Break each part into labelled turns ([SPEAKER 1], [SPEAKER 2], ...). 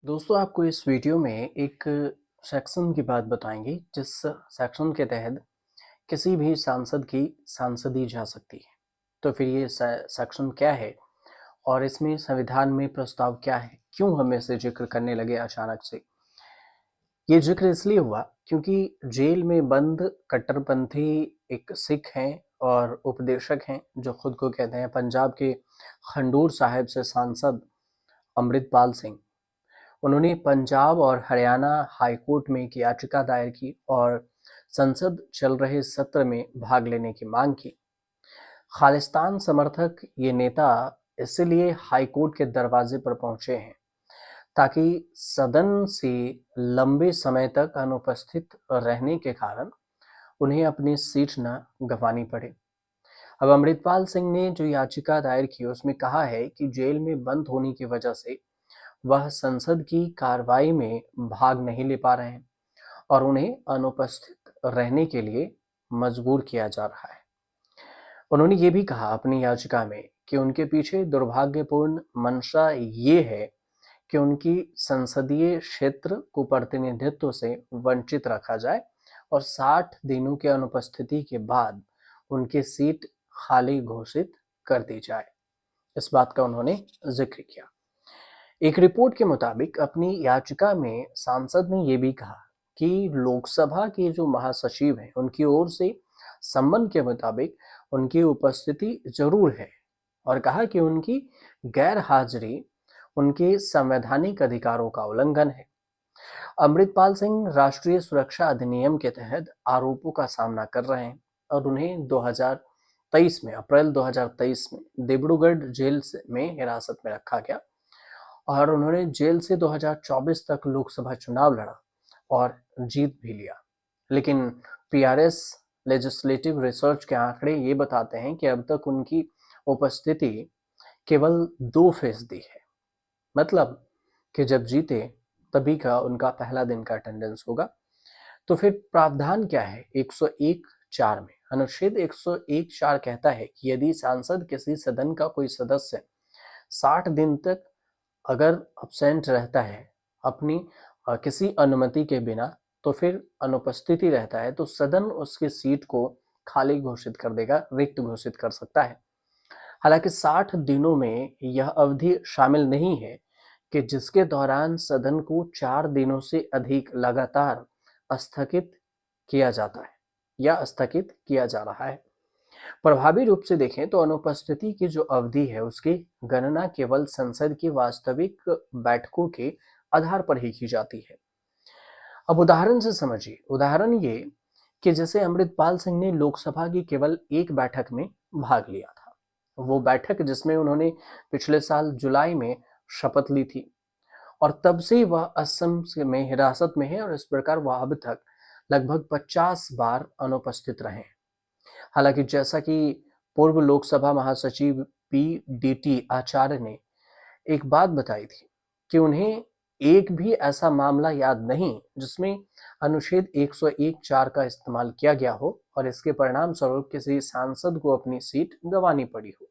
[SPEAKER 1] दोस्तों आपको इस वीडियो में एक सेक्शन की बात बताएंगे जिस सेक्शन के तहत किसी भी सांसद की सांसदी जा सकती है। तो फिर ये सेक्शन क्या है और इसमें संविधान में प्रस्ताव क्या है, क्यों हम इसे जिक्र करने लगे अचानक से। ये जिक्र इसलिए हुआ क्योंकि जेल में बंद कट्टरपंथी एक सिख हैं और उपदेशक हैं जो खुद को कहते हैं पंजाब के खंडूर साहिब से सांसद अमृतपाल सिंह। उन्होंने पंजाब और हरियाणा हाईकोर्ट में एक याचिका दायर की और संसद चल रहे सत्र में भाग लेने की मांग की। खालिस्तान समर्थक ये नेता इसलिए हाईकोर्ट के दरवाजे पर पहुंचे हैं ताकि सदन से लंबे समय तक अनुपस्थित रहने के कारण उन्हें अपनी सीट न गंवानी पड़े। अब अमृतपाल सिंह ने जो याचिका दायर की उसमें कहा है कि जेल में बंद होने की वजह से वह संसद की कार्रवाई में भाग नहीं ले पा रहे हैं और उन्हें अनुपस्थित रहने के लिए मजबूर किया जा रहा है। उन्होंने ये भी कहा अपनी याचिका में कि उनके पीछे दुर्भाग्यपूर्ण मंशा ये है कि उनकी संसदीय क्षेत्र को प्रतिनिधित्व से वंचित रखा जाए और 60 दिनों की अनुपस्थिति के बाद उनकी सीट खाली घोषित कर दी जाए। इस बात का उन्होंने जिक्र किया। एक रिपोर्ट के मुताबिक अपनी याचिका में सांसद ने यह भी कहा कि लोकसभा के जो महासचिव हैं उनकी ओर से सम्मन के मुताबिक उनकी उपस्थिति जरूर है और कहा कि उनकी गैर हाजिरी उनके संवैधानिक अधिकारों का उल्लंघन है। अमृतपाल सिंह राष्ट्रीय सुरक्षा अधिनियम के तहत आरोपों का सामना कर रहे हैं और उन्हें 2023 में अप्रैल 2023 में डिब्रूगढ़ जेल में हिरासत में रखा गया और उन्होंने जेल से 2024 तक लोकसभा चुनाव लड़ा और जीत भी लिया। लेकिन पीआरएस लेजिस्लेटिव रिसर्च के आंकड़े ये बताते हैं कि अब तक उनकी उपस्थिति केवल 2% है। मतलब कि जब जीते तभी का उनका पहला दिन का अटेंडेंस होगा। तो फिर प्रावधान क्या है 101(4) में? अनुच्छेद 101(4) कहता है कि यदि सांसद किसी सदन का कोई सदस्य 60 दिन तक अगर अब्सेंट रहता है अपनी किसी अनुमति के बिना, तो फिर अनुपस्थिति रहता है, तो सदन उसकी सीट को खाली घोषित कर देगा, रिक्त घोषित कर सकता है। हालांकि 60 दिनों में यह अवधि शामिल नहीं है कि जिसके दौरान सदन को 4 दिनों से अधिक लगातार स्थगित किया जाता है या स्थगित किया जा रहा है। प्रभावी रूप से देखें तो अनुपस्थिति की जो अवधि है उसकी गणना केवल संसद की वास्तविक बैठकों के आधार पर ही की जाती है। अब उदाहरण से समझिए। उदाहरण ये कि जैसे अमृतपाल सिंह ने लोकसभा की केवल एक बैठक में भाग लिया था, वो बैठक जिसमें उन्होंने पिछले साल जुलाई में शपथ ली थी और तब से वह असम में हिरासत में है और इस प्रकार वह अब तक लगभग 50 बार अनुपस्थित रहे। हालांकि जैसा कि पूर्व लोकसभा महासचिव पी.डी.टी. आचार्य ने एक बात बताई थी कि उन्हें एक भी ऐसा मामला याद नहीं जिसमें अनुच्छेद 101(4) का इस्तेमाल किया गया हो और इसके परिणाम स्वरूप किसी सांसद को अपनी सीट गंवानी पड़ी हो।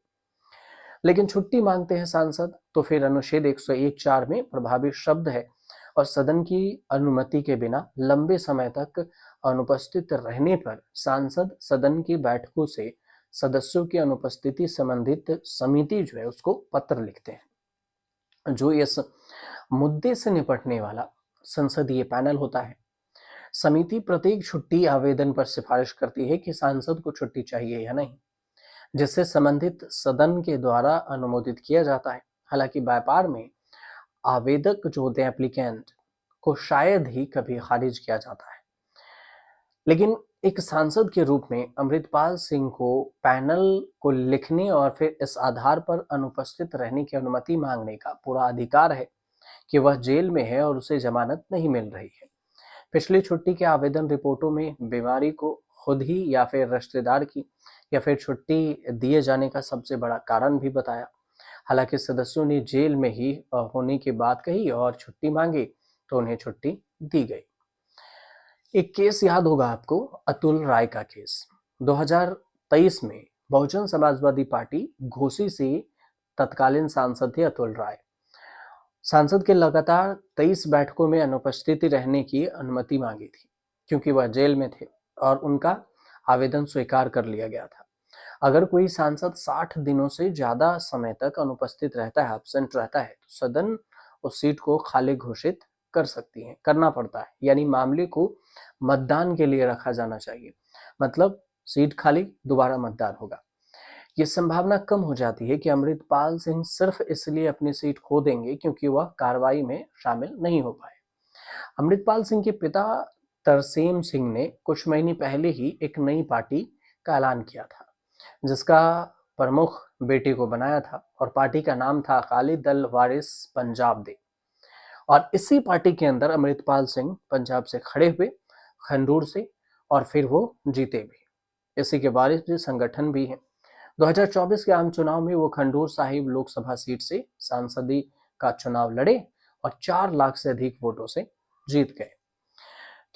[SPEAKER 1] लेकिन छुट्टी मांगते हैं सांसद तो फिर अनुच्छेद 101(4) में प्रभावी शब्द है और सदन की अनुमति के बिना लंबे समय तक अनुपस्थित रहने पर सांसद सदन की बैठकों से सदस्यों की अनुपस्थिति संबंधित समिति जो है उसको पत्र लिखते हैं, जो इस मुद्दे से निपटने वाला संसदीय पैनल होता है। समिति प्रत्येक छुट्टी आवेदन पर सिफारिश करती है कि सांसद को छुट्टी चाहिए या नहीं, जिससे संबंधित सदन के द्वारा अनुमोदित किया जाता है। हालांकि व्यापार में आवेदक जो होते हैं एप्लीकेंट को शायद ही कभी खारिज किया जाता है। लेकिन एक सांसद के रूप में अमृतपाल सिंह को पैनल को लिखने और फिर इस आधार पर अनुपस्थित रहने की अनुमति मांगने का पूरा अधिकार है कि वह जेल में है और उसे जमानत नहीं मिल रही है। पिछली छुट्टी के आवेदन रिपोर्टों में बीमारी को खुद ही या फिर रिश्तेदार की या फिर छुट्टी दिए जाने का सबसे बड़ा कारण भी बताया। हालांकि सदस्यों ने जेल में ही होने की बात कही और छुट्टी मांगी तो उन्हें छुट्टी दी गई। एक केस याद होगा आपको, अतुल राय का केस। 2023 में बहुजन समाजवादी पार्टी घोसी से तत्कालीन सांसद थे अतुल राय। सांसद के लगातार 23 बैठकों में अनुपस्थिति रहने की अनुमति मांगी थी क्योंकि वह जेल में थे और उनका आवेदन स्वीकार कर लिया गया था। अगर कोई सांसद 60 दिनों से ज्यादा समय तक अनुपस्थित रहता है, एब्सेंट रहता है, तो सदन उस सीट को खाली घोषित करना पड़ता है, यानी मामले को मतदान के लिए रखा जाना चाहिए। मतलब सीट खाली, दोबारा मतदान होगा। ये संभावना कम हो जाती है कि अमृतपाल सिंह सिर्फ इसलिए अपनी सीट खो देंगे क्योंकि वह कार्रवाई में शामिल नहीं हो पाए। अमृतपाल सिंह के पिता तरसेम सिंह ने कुछ महीने पहले ही एक नई पार्टी का ऐलान किया था, जिसका प्रमुख बेटे को बनाया था, और पार्टी का नाम था अकाली दल वारिस पंजाब दे। और इसी पार्टी के अंदर अमृतपाल सिंह पंजाब से खड़े हुए, खंडूर से, और फिर वो जीते भी। इसी के वारिस भी संगठन भी है। 2024 के आम चुनाव में वो खंडूर साहिब लोकसभा सीट से सांसदी का चुनाव लड़े और 4 लाख से अधिक वोटों से जीत गए।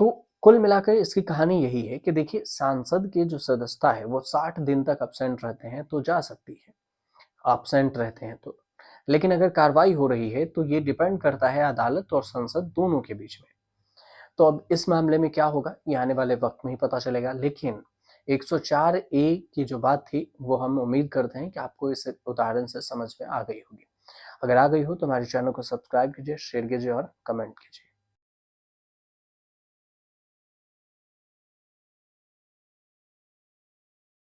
[SPEAKER 1] तो कुल मिलाकर इसकी कहानी यही है कि देखिए, सांसद की जो सदस्यता है वो 60 दिन तक अब्सेंट रहते हैं तो जा सकती है, अब्सेंट रहते हैं तो। लेकिन अगर कार्रवाई हो रही है तो ये डिपेंड करता है अदालत और संसद दोनों के बीच में। तो अब इस मामले में क्या होगा, ये आने वाले वक्त में ही पता चलेगा। लेकिन 104 ए की जो बात थी वो हम उम्मीद करते हैं कि आपको इस उदाहरण से समझ में आ गई होगी। अगर आ गई हो तो हमारे चैनल को सब्सक्राइब कीजिए, शेयर कीजिए और कमेंट कीजिए।